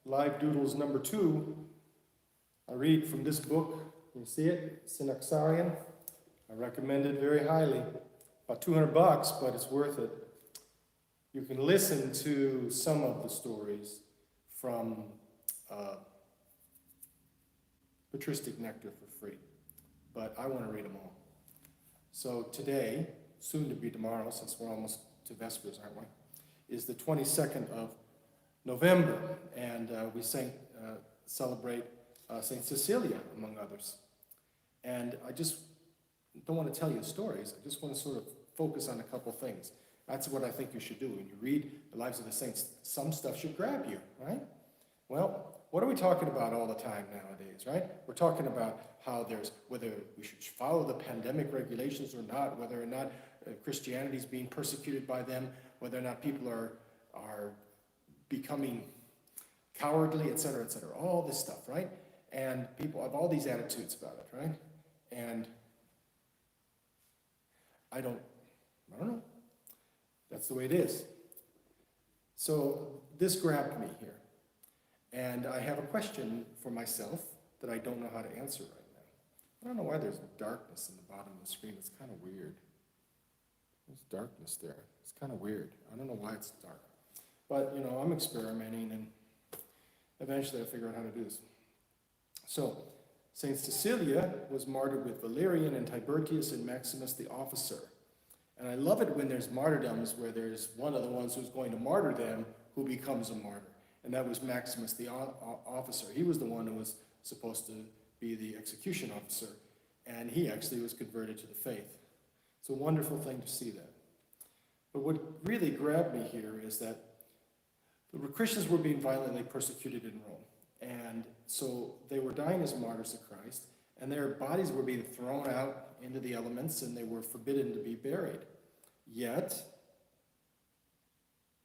Live Doodles number 2. I read from this book. You see it? Synaxarion. I recommend it very highly. About $200, but it's worth it. You can listen to some of the stories from Patristic Nectar for free, but I want to read them all. So today, soon to be tomorrow, since we're almost to Vespers, aren't we, is the 22nd of November, and we celebrate Saint Cecelia, among others. And I just don't want to tell you stories. I just want to sort of focus on a couple things. That's what I think you should do. When you read the lives of the saints, some stuff should grab you, right? Well, what are we talking about all the time nowadays, right? We're talking about how whether we should follow the pandemic regulations or not, whether or not Christianity is being persecuted by them, whether or not people are becoming cowardly, et cetera, all this stuff, right? And people have all these attitudes about it, right? And I don't know. That's the way it is. So this grabbed me here. And I have a question for myself that I don't know how to answer right now. I don't know why there's darkness in the bottom of the screen. It's kind of weird. There's darkness there. It's kind of weird. I don't know why it's dark. But, I'm experimenting, and eventually I'll figure out how to do this. So, Saint Cecelia was martyred with Valerian and Tiburtius and Maximus the officer. And I love it when there's martyrdoms where there's one of the ones who's going to martyr them who becomes a martyr. And that was Maximus the officer. He was the one who was supposed to be the execution officer. And he actually was converted to the faith. It's a wonderful thing to see that. But what really grabbed me here is that the Christians were being violently persecuted in Rome. And so they were dying as martyrs of Christ, and their bodies were being thrown out into the elements, and they were forbidden to be buried. Yet,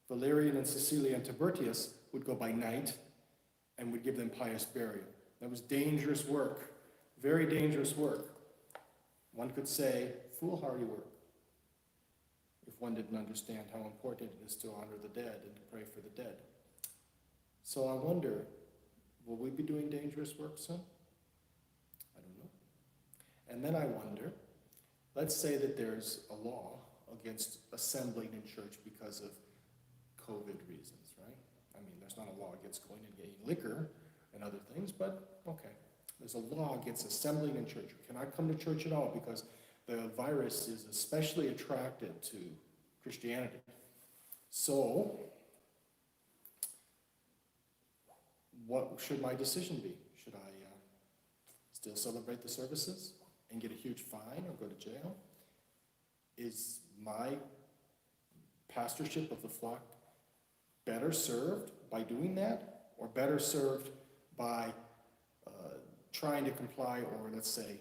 Valerian and Cecilia and Tiburtius would go by night and would give them pious burial. That was dangerous work, very dangerous work. One could say, foolhardy work, if one didn't understand how important it is to honor the dead and to pray for the dead. So I wonder, will we be doing dangerous work soon? I don't know. And then I wonder, let's say that there's a law against assembling in church because of COVID reasons, right? I mean, there's not a law against going and getting liquor and other things, but okay. There's a law against assembling in church. You cannot come to church at all because the virus is especially attracted to Christianity. So, what should my decision be? Should I still celebrate the services and get a huge fine or go to jail? Is my pastorship of the flock better served by doing that, or better served by trying to comply, or let's say,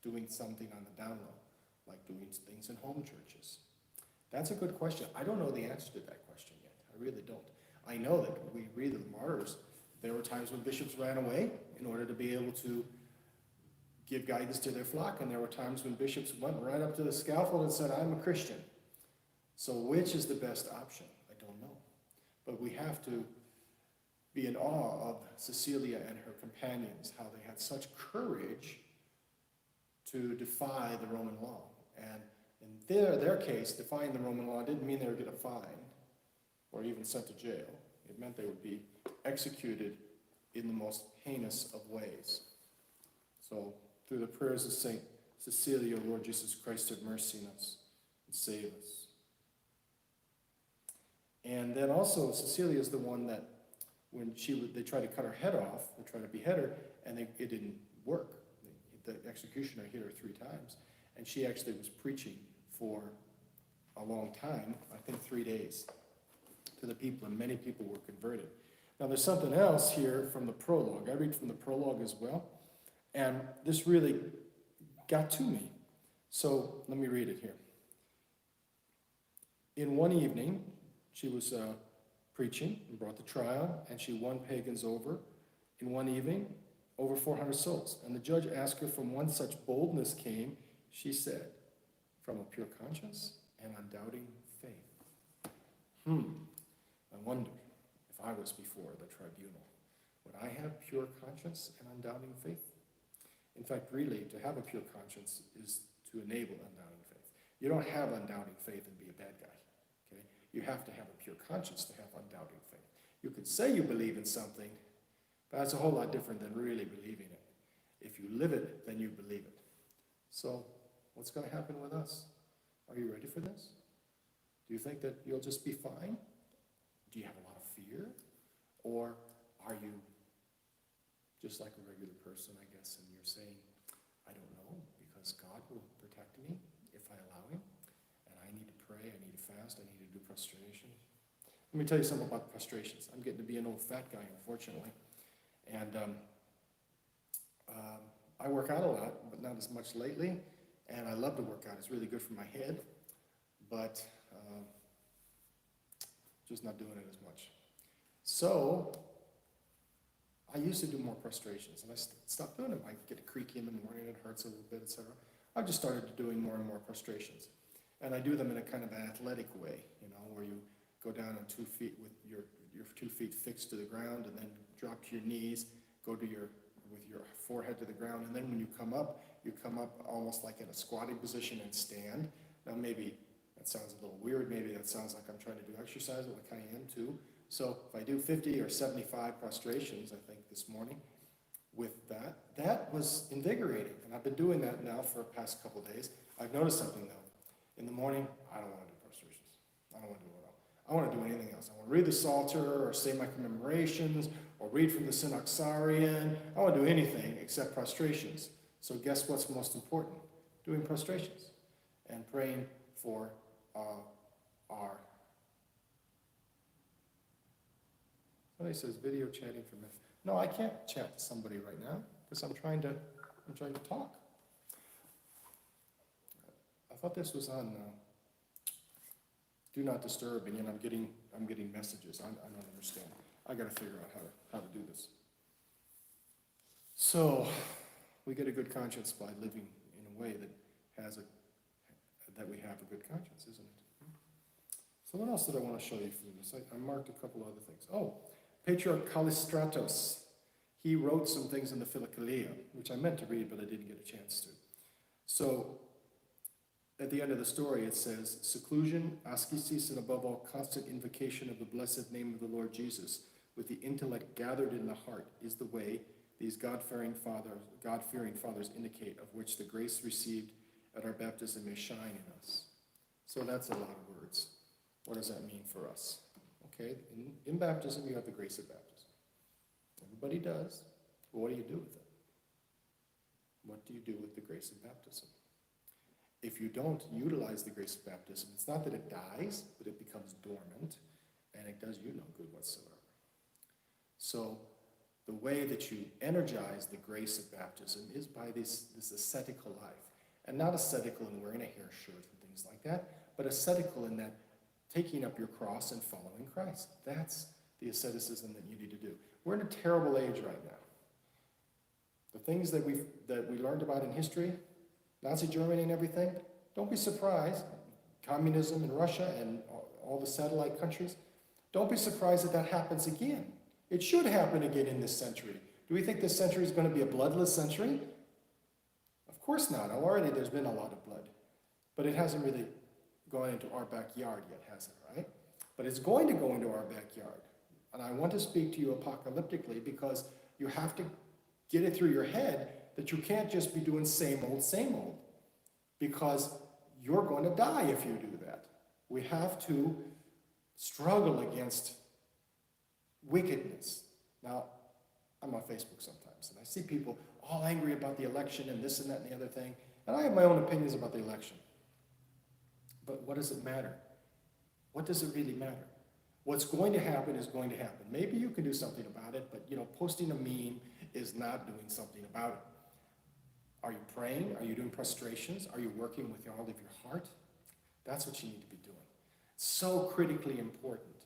doing something on the down low, like doing things in home churches? That's a good question. I don't know the answer to that question yet. I really don't. I know that we read the martyrs. There were times when bishops ran away in order to be able to give guidance to their flock, and there were times when bishops went right up to the scaffold and said, I'm a Christian. So which is the best option? I don't know. But we have to be in awe of Cecilia and her companions, how they had such courage to defy the Roman law. And in their case, defying the Roman law didn't mean they would get a fine or even sent to jail. It meant they would be executed in the most heinous of ways. So, through the prayers of Saint Cecilia, Lord Jesus Christ, have mercy on us and save us. And then also, Cecilia is the one that when they tried to cut her head off, they tried to behead her, and it didn't work. The executioner hit her 3 times, and she actually was preaching for a long time, I think 3 days, to the people, and many people were converted. Now there's something else here from the prologue. I read from the prologue as well, and this really got to me. So let me read it here. In one evening, she was preaching and brought the trial, and she won pagans over. In one evening, over 400 souls. And the judge asked her from whence such boldness came. She said, from a pure conscience and undoubting faith. I wonder if I was before the tribunal. I have pure conscience and undoubting faith? In fact, really, to have a pure conscience is to enable undoubting faith. You don't have undoubting faith and be a bad guy. Okay? You have to have a pure conscience to have undoubting faith. You could say you believe in something, but that's a whole lot different than really believing it. If you live it, then you believe it. So, what's going to happen with us? Are you ready for this? Do you think that you'll just be fine? Do you have a lot of fear? Or are you just like a regular person, I guess, and you're saying, I don't know, because God will protect me if I allow him, and I need to pray, I need to fast, I need to do prostration. Let me tell you something about prostrations. I'm getting to be an old fat guy, unfortunately, and I work out a lot, but not as much lately, and I love to work out. It's really good for my head, but just not doing it as much. So, I used to do more prostrations, and I stopped doing them. I get creaky in the morning, it hurts a little bit, etc. I've just started doing more and more prostrations. And I do them in a kind of an athletic way, where you go down on 2 feet with your 2 feet fixed to the ground, and then drop to your knees, go to with your forehead to the ground, and then when you come up almost like in a squatting position and stand. Now maybe that sounds a little weird, maybe that sounds like I'm trying to do exercise, but I kind of am too. So if I do 50 or 75 prostrations, I think this morning, with that was invigorating. And I've been doing that now for the past couple of days. I've noticed something though. In the morning, I don't want to do prostrations. I don't want to do it all. I want to do anything else. I want to read the Psalter or say my commemorations or read from the Synaxarion. I want to do anything except prostrations. So guess what's most important? Doing prostrations and praying for our... Somebody says video chatting for me. No, I can't chat to somebody right now because I'm trying to talk. I thought this was on Do Not Disturb, and yet I'm getting messages. I don't understand. I got to figure out how to do this. So we get a good conscience by living in a way that we have a good conscience, isn't it? So what else did I want to show you from this? I marked a couple other things. Oh, Patriarch Callistratus, he wrote some things in the Philokalia, which I meant to read, but I didn't get a chance to. So, at the end of the story, it says, seclusion, ascesis, and above all, constant invocation of the blessed name of the Lord Jesus, with the intellect gathered in the heart, is the way these God-fearing fathers indicate, of which the grace received at our baptism may shine in us. So that's a lot of words. What does that mean for us? Okay, in baptism, you have the grace of baptism. Everybody does. But what do you do with it? What do you do with the grace of baptism? If you don't utilize the grace of baptism, it's not that it dies, but it becomes dormant, and it does you no good whatsoever. So, the way that you energize the grace of baptism is by this ascetical life. And not ascetical in wearing a hair shirt and things like that, but ascetical in that taking up your cross and following Christ. That's the asceticism that you need to do. We're in a terrible age right now. The things that we learned about in history, Nazi Germany and everything, don't be surprised. Communism in Russia and all the satellite countries, don't be surprised that happens again. It should happen again in this century. Do we think this century is going to be a bloodless century? Of course not. Already there's been a lot of blood. But it hasn't really gone into our backyard yet, has it, right? But it's going to go into our backyard. And I want to speak to you apocalyptically because you have to get it through your head that you can't just be doing same old, because you're going to die if you do that. We have to struggle against wickedness. Now, I'm on Facebook sometimes, and I see people all angry about the election and this and that and the other thing, and I have my own opinions about the election. But what does it matter? What does it really matter? What's going to happen is going to happen. Maybe you can do something about it, but posting a meme is not doing something about it. Are you praying? Are you doing prostrations? Are you working with all of your heart? That's what you need to be doing. So critically important.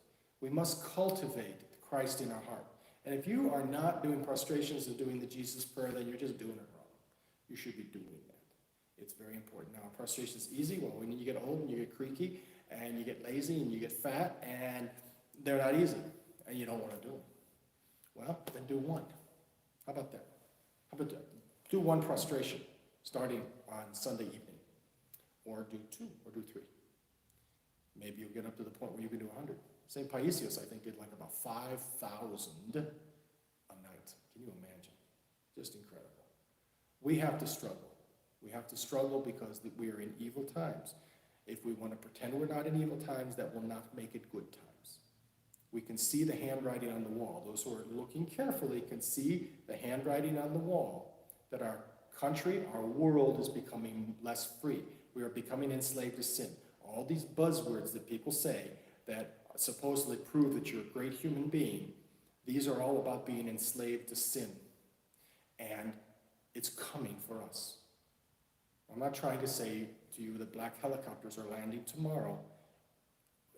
We must cultivate Christ in our heart. And if you are not doing prostrations and doing the Jesus prayer, then you're just doing it wrong. You should be doing that. It's very important. Now, prostration is easy. Well, when you get old and you get creaky and you get lazy and you get fat, and they're not easy, and you don't want to do them. Well, then and do one. How about that? How about that? Do one prostration starting on Sunday evening, or do 2, or do 3. Maybe you'll get up to the point where you can do 100. St. Paisios, I think, did like about 5,000 a night. Can you imagine? Just incredible. We have to struggle. We have to struggle because we are in evil times. If we want to pretend we're not in evil times, that will not make it good times. We can see the handwriting on the wall. Those who are looking carefully can see the handwriting on the wall that our country, our world is becoming less free. We are becoming enslaved to sin. All these buzzwords that people say that supposedly prove that you're a great human being, these are all about being enslaved to sin. And it's coming for us. I'm not trying to say to you that black helicopters are landing tomorrow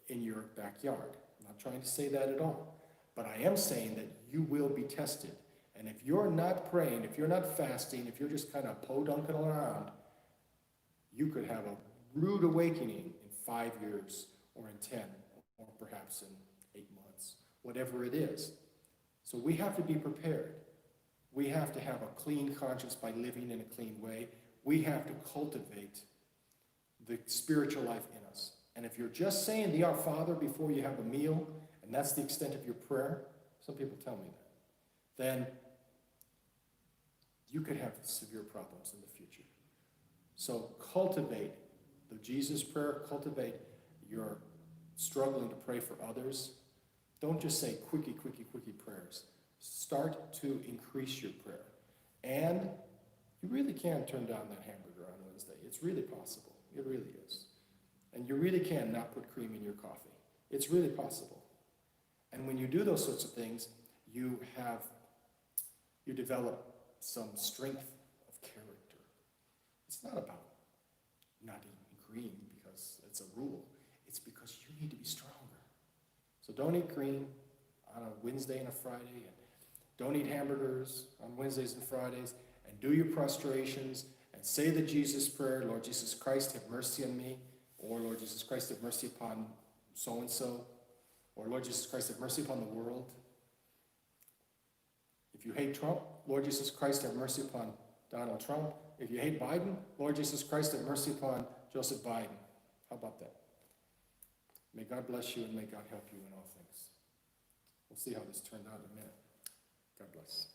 in your backyard. I'm not trying to say that at all. But I am saying that you will be tested. And if you're not praying, if you're not fasting, if you're just kind of podunking around, you could have a rude awakening in 5 years, or in 10, or perhaps in 8 months, whatever it is. So we have to be prepared. We have to have a clean conscience by living in a clean way. We have to cultivate the spiritual life in us. And if you're just saying the Our Father before you have a meal, and that's the extent of your prayer, some people tell me that, then you could have severe problems in the future. So cultivate the Jesus prayer, cultivate your struggling to pray for others. Don't just say quickie prayers. Start to increase your prayer. And you really can turn down that hamburger on Wednesday. It's really possible. It really is. And you really can not put cream in your coffee. It's really possible. And when you do those sorts of things, you develop some strength of character. It's not about not eating green because it's a rule. It's because you need to be stronger. So don't eat green on a Wednesday and a Friday, and don't eat hamburgers on Wednesdays and Fridays, and do your prostrations, and say the Jesus prayer, Lord Jesus Christ, have mercy on me, or Lord Jesus Christ, have mercy upon so-and-so, or Lord Jesus Christ, have mercy upon the world. If you hate Trump, Lord Jesus Christ, have mercy upon Donald Trump. If you hate Biden, Lord Jesus Christ, have mercy upon Joseph Biden. How about that? May God bless you, and may God help you in all things. We'll see how this turned out in a minute. God bless.